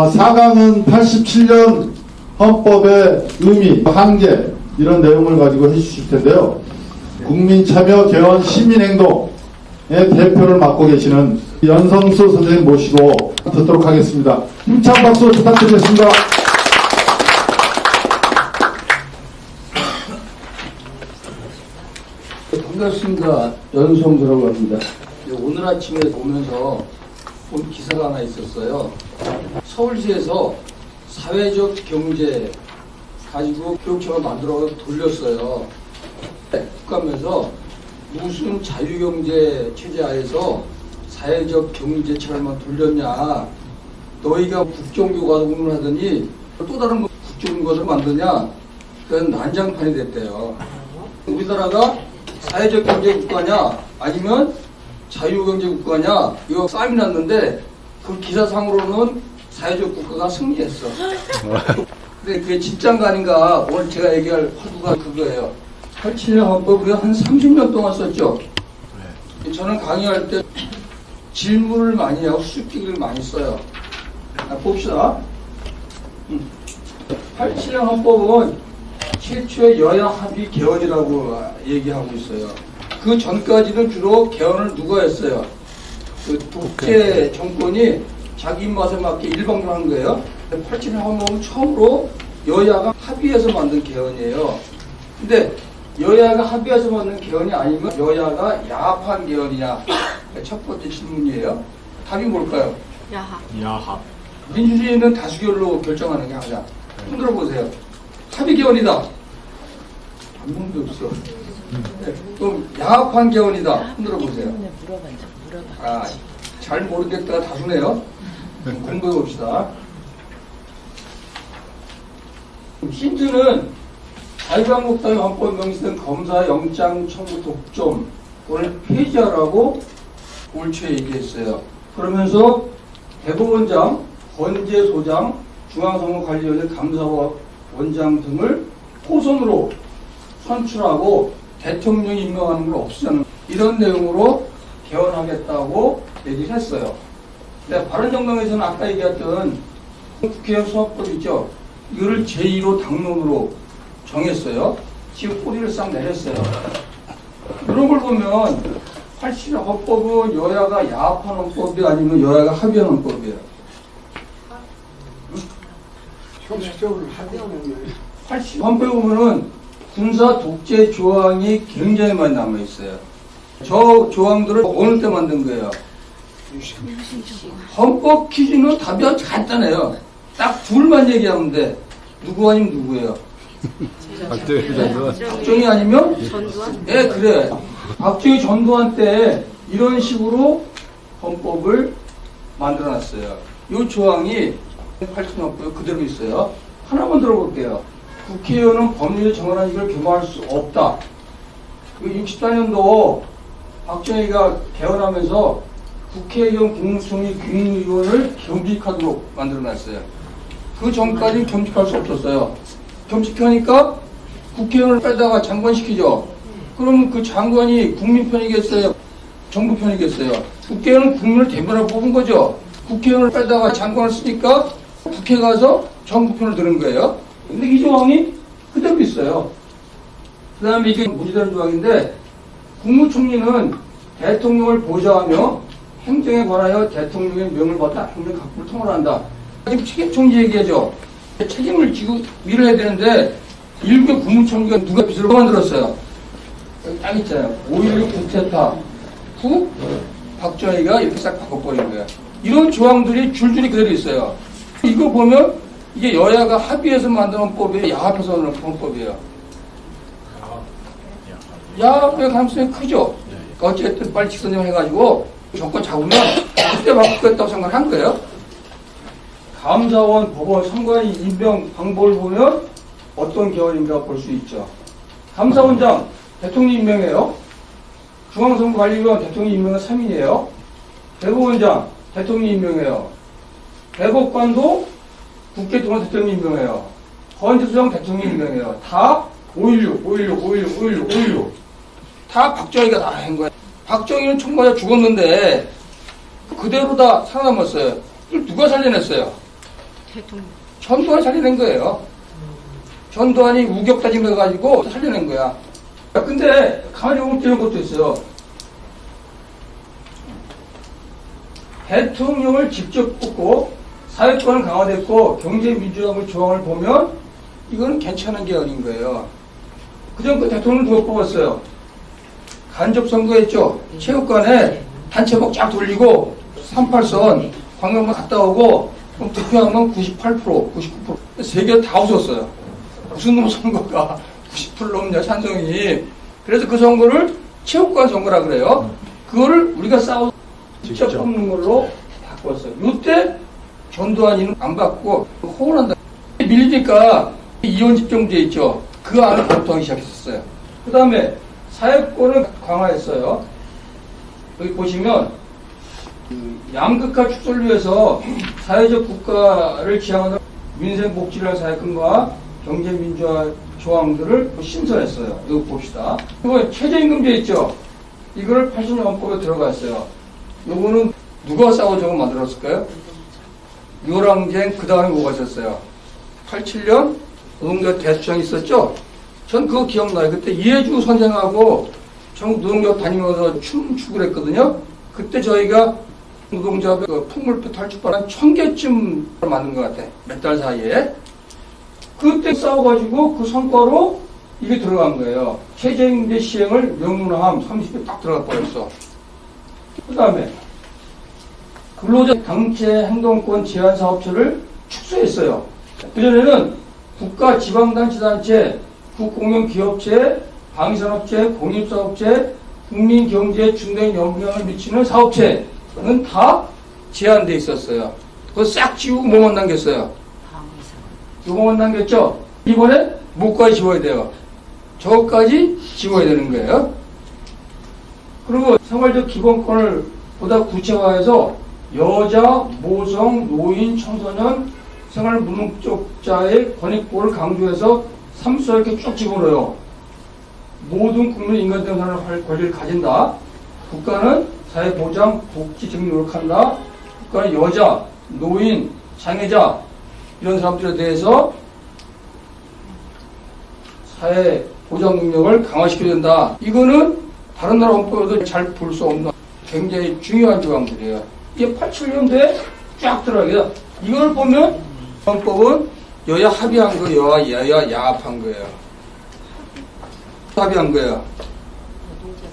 4강은 87년 헌법의 의미, 한계 이런 내용을 가지고 해주실 텐데요. 국민참여 개헌 시민행동의 대표를 맡고 계시는 연성수 선생님 모시고 듣도록 하겠습니다. 힘찬 박수 부탁드리겠습니다. 반갑습니다. 연성수라고 합니다. 오늘 아침에 보면서 본 기사가 하나 있었어요. 서울시에서 사회적 경제 가지고 교육청을 만들어 돌렸어요. 국감에서 무슨 자유경제 체제 하에서 사회적 경제처럼만 돌렸냐. 너희가 국정교과서를 하더니 또 다른 국정교과서를 만드냐. 그건 난장판이 됐대요. 우리나라가 사회적 경제 국가냐 아니면 자유경제 국가냐 이거 싸움이 났는데 그 기사상으로는 사회적 국가가 승리했어. 근데 그게 진짠가 아닌가 오늘 제가 얘기할 화두가 그거예요. 87년 헌법 우리가 한 30년 동안 썼죠. 저는 강의할 때 질문을 많이 하고 수직기를 많이 써요. 봅시다. 87년 헌법은 최초의 여야 합의 개헌이라고 얘기하고 있어요. 그 전까지는 주로 개헌을 누가 했어요? 그 독재 정권이 자기 입맛에 맞게 일방적으로 한 거예요. 87년 헌법은 처음으로 여야가 합의해서 만든 개헌이에요. 근데 여야가 합의해서 만든 개헌이 아니면 여야가 야합한 개헌이냐? 첫 번째 질문이에요. 답이 뭘까요? 야합. 민주주의는 다수결로 결정하는 게 하자. 흔들어 보세요. 합의 개헌이다. 한 명도 없어. 네, 그럼 야합한 개헌이다. 흔들어 보세요. 아, 잘 모르겠다가 다수네요. 공부해 봅시다. 힌트는 자유한국당의 헌법 명시된 검사 영장 청구 독점을 폐지하라고 올초에 얘기했어요. 그러면서 대법원장, 헌재소장, 중앙선거관리위원회 감사원 원장 등을 호선으로 선출하고 대통령이 임명하는 걸 없애는 이런 내용으로 개헌하겠다고 얘기를 했어요. 근데 바른정당에서는 아까 얘기했던 국회의원 수합법 있죠. 이거를 제2로 당론으로 정했어요. 지금 꼬리를 싹 내렸어요. 이런 걸 보면 87년 헌법은 여야가 야합한 헌법이 아니면 여야가 합의한 헌법이에요. 형식적으로 합의하는 80 헌법에 보면은 군사 독재 조항이 굉장히 많이 남아 있어요. 저 조항들을 어느 때 만든 거예요? 헌법 퀴즈는 답이 아주 간단해요. 딱 둘만 얘기하면 돼. 누구 아니면 누구예요? 박정희 아니면? 전두환? 예, 그래. 박정희 전두환 때 이런 식으로 헌법을 만들어놨어요. 이 조항이 87년 헌법에 그대로 있어요. 하나만 들어볼게요. 국회의원은 법률에 정한한 이걸 겸할 수 없다. 64년도 박정희가 개헌하면서 국회의원 국무총리 국무위원을 겸직하도록 만들어놨어요. 그 전까지는 겸직할 수 없었어요. 겸직하니까 국회의원을 빼다가 장관시키죠. 그러면 그 장관이 국민 편이겠어요? 정부 편이겠어요? 국회의원은 국민을 대변하고 뽑은 거죠. 국회의원을 빼다가 장관을 쓰니까 국회 가서 정부 편을 드는 거예요. 근데 이 조항이 그대로 있어요. 그 다음에 이게 무지다는 조항인데 국무총리는 대통령을 보좌하며 행정에 관하여 대통령의 명을 받아 행정 각부를 통할한다. 지금 책임총리 얘기하죠. 책임을 지고 일을 해야 되는데 일개 국무총리가 누가 빚을 만들었어요. 여기 딱 있잖아요. 5.16 쿠데타 후 박정희가 이렇게 싹 바꿔버린 거예요. 이런 조항들이 줄줄이 그대로 있어요. 이거 보면 이게 여야가 합의해서 만든 헌법이에요? 야합해서 만든 헌법이에요? 야합의 가능성이 크죠? 어쨌든 빨리 직선정 해가지고 정권 잡으면 그때 바꾸겠다고 생각한 거예요. 감사원, 법원, 선관위 임명 방법을 보면 어떤 개헌인가 볼 수 있죠. 감사원장 대통령 임명해요. 중앙선거관리위원 대통령 임명은 3인이에요. 대법원장 대통령 임명해요. 대법관도 국회 동안 대통령 임명해요. 헌재소장 대통령 임명해요. 다 5.16 다 박정희가 다 한 거예요. 박정희는 총맞아 죽었는데 그대로 다 살아남았어요. 이걸 누가 살려냈어요? 전두환이 살려낸 거예요. 전두환이 우격다짐 해가지고 살려낸 거야. 근데 가만히 보면 이런 것도 있어요. 대통령을 직접 뽑고 사회권은 강화됐고 경제민주화의 조항을 보면 이거는 괜찮은 게 아닌 거예요. 그전그 대통령을 누가 뽑았어요? 간접선거했죠. 체육관에 단체복 쫙 돌리고 38선 광명만 갔다 오고 그럼 득표한 건 98%, 99%. 세계 다 웃었어요. 무슨 놈 선거가 90% 넘냐 찬성이. 그래서 그 선거를 체육관 선거라 그래요. 그거를 우리가 싸워 직접 뽑는 걸로 바꿨어요. 이때 전두환이는 안 받고 호언한다. 밀리니까 이원 집정제 있죠. 그 안을 검토하기 시작했었어요. 그 다음에 사회권을 강화했어요. 여기 보시면 양극화 축소를 위해서 사회적 국가를 지향하는 민생복지를 사회권과 경제민주화 조항들을 신설했어요. 이거 봅시다. 그리고 최저임금제 있죠. 이거를 80년 헌법에 들어갔어요. 요거는 누가 싸워줘서 만들었을까요? 요랑쟁 그 다음에 뭐가 있었어요? 87년 노동자 대수청이 있었죠? 전 그거 기억나요. 그때 이해주 선생하고 전국 노동조합 다니면서 춤추고 그랬거든요. 그때 저희가 노동조합의 그 풍물표 탈출반 1000개쯤 만든 것 같아. 몇 달 사이에. 그때 싸워가지고 그 성과로 이게 들어간 거예요. 최저임금 시행을 명문화함 30개 딱 들어가 버렸어. 그 다음에 근로자 강제 행동권 제한 사업체를 축소했어요. 그전에는 국가 지방단체단체, 국공연기업체, 방위산업체, 공입사업체, 국민경제에 중대한 영향을 미치는 사업체는 다 제한돼 있었어요. 그거 싹 지우고 뭐만 남겼어요? 요거만 남겼죠? 이번에 뭐까지 지워야 돼요? 저거까지 지워야 되는 거예요. 그리고 생활적 기본권을 보다 구체화해서 여자, 모성, 노인, 청소년, 생활 무능력자의 권익보호를 강조해서 3수 이렇게 쭉 집어넣어요. 모든 국민의 인간된 생활 권리를 가진다. 국가는 사회보장, 복지 등을 노력한다. 국가는 여자, 노인, 장애자 이런 사람들에 대해서 사회 보장 능력을 강화시켜야 된다. 이거는 다른 나라 헌법에도 잘 볼 수 없는 굉장히 중요한 조항들이에요. 이게 87년도에 쫙 들어가요. 이걸 보면 헌법은 여야 합의한 거예요. 여야 야합한 거예요. 합의한 거예요.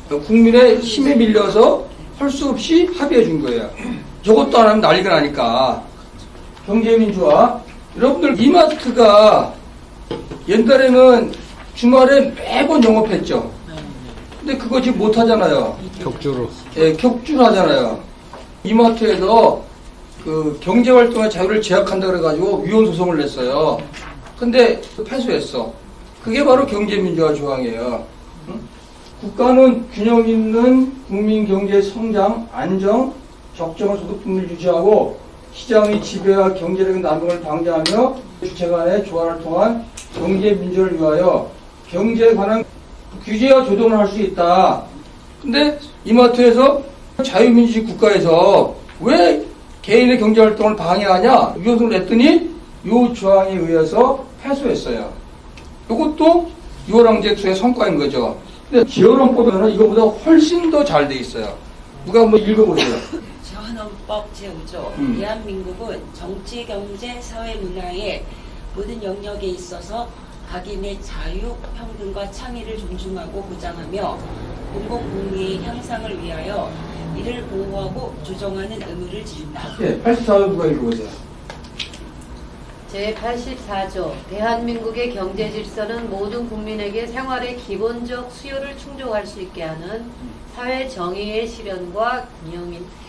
국민의 힘에 밀려서 할 수 없이 합의해 준 거예요. 저것도 안 하면 난리가 나니까. 경제민주화. 여러분들 이마트가 옛날에는 주말에 매번 영업했죠. 근데 그거 지금 못 하잖아요. 격주로. 예, 격주로 하잖아요. 이마트에서 그 경제활동의 자유를 제약한다 그래가지고 위헌 소송을 냈어요. 근데 패소했어. 그게 바로 경제민주화 조항이에요. 응? 국가는 균형 있는 국민 경제 성장, 안정, 적정한 소득 분배를 유지하고 시장의 지배와 경제력의 남용을 방지하며 주체 간의 조화를 통한 경제 민주화를 위하여 경제에 관한 규제와 조정을 할 수 있다. 근데 이마트에서 자유민주주의 국가에서 왜 개인의 경제활동을 방해하냐? 위헌을 냈더니 이 조항에 의해서 패소했어요. 이것도 유월항쟁수의 성과인 거죠. 근데 지원헌법에는 이거보다 훨씬 더 잘 돼 있어요. 누가 한번 읽어보세요. 지원헌법 제5조 대한민국은 정치, 경제, 사회, 문화의 모든 영역에 있어서 각인의 자유, 평등과 창의를 존중하고 보장하며 공공복리의 향상을 위하여 이를 보호하고 조정하는 의무를 지른다. 네, 84조 누가 읽어보세요. 제84조 대한민국의 경제 질서는 모든 국민에게 생활의 기본적 수요를 충족할 수 있게 하는 사회 정의의 실현과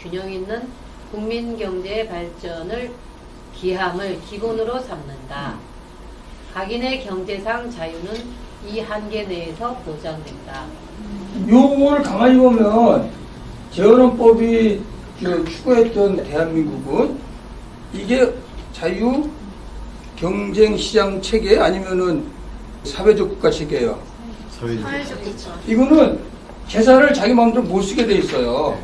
균형 있는 국민 경제의 발전을 기함을 기본으로 삼는다. 각인의 경제상 자유는 이 한계 내에서 보장된다. 요거를 가만히 보면 재헌헌법이 추구했던 대한민국은 이게 자유 경쟁 시장 체계 아니면은 사회적 국가 체계예요. 사회적 국가. 이거는 재산을 자기 마음대로 못 쓰게 돼 있어요.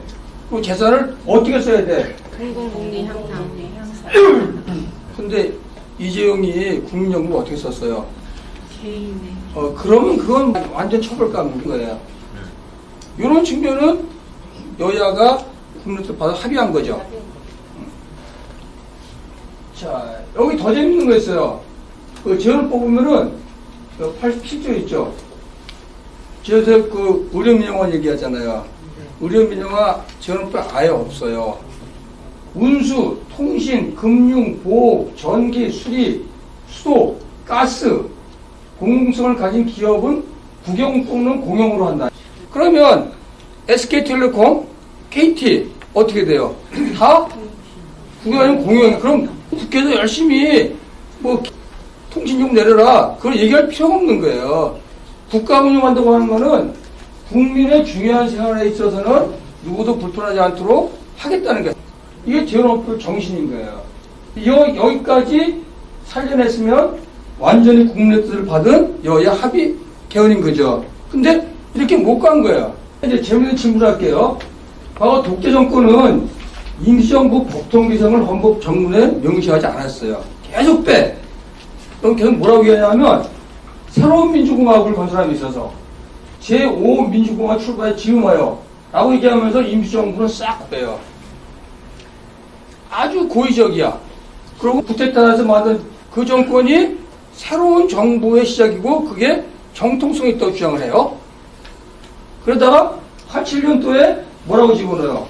그 재산을 어떻게 써야 돼? 공공복리 향상. 근데 이재용이 국민연금 어떻게 썼어요? 그러면 그건 완전 처벌감인 거예요. 이런 측면은 여야가 국민들 받아 합의한 거죠. 자, 여기 더 재밌는 거 있어요. 그 재원을 뽑으면은 87조 있죠. 제가 그 의료민영화 얘기하잖아요. 의료민영화 재원은 아예 없어요. 운수, 통신, 금융, 보호, 전기, 수리, 수도, 가스, 공공성을 가진 기업은 국영 또는 공영으로 한다. 그러면 SK텔레콤, KT 어떻게 돼요? 다 국영 아니면 공영. 그럼 국회에서 열심히 뭐 통신용 내려라. 그걸 얘기할 필요가 없는 거예요. 국가 운영한다고 하는 거는 국민의 중요한 생활에 있어서는 누구도 불편하지 않도록 하겠다는 게 이게 재원업부 정신인 거예요. 여기까지 살려냈으면 완전히 국민의 뜻을 받은 여야 합의 개헌인 거죠. 근데 이렇게 못 간 거예요. 이제 재밌는 질문을 할게요. 과거 독재 정권은 임시정부 법통비상을 헌법 정문에 명시하지 않았어요. 계속 빼. 그럼 계속 뭐라고 얘기하냐면 새로운 민주공화국을 건설함에 있어서 제5민주공화국 출발에 지음하여 라고 얘기하면서 임시정부는 싹 빼요. 아주 고의적이야. 그리고 쿠데타에서 만든 그 정권이 새로운 정부의 시작이고 그게 정통성이 있다고 주장을 해요. 그러다가 87년도에 뭐라고 집어넣어요?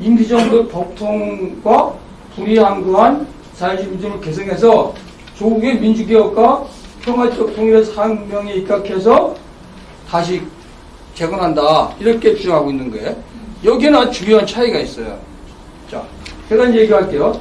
임시정부의 법통과 불이항거한 사회주의 민주를 개성해서 조국의 민주개혁과 평화적 통일의 상명에 입각해서 다시 재건한다. 이렇게 주장하고 있는 거예요. 여기는 아주 중요한 차이가 있어요. 자, 제가 이제 얘기할게요.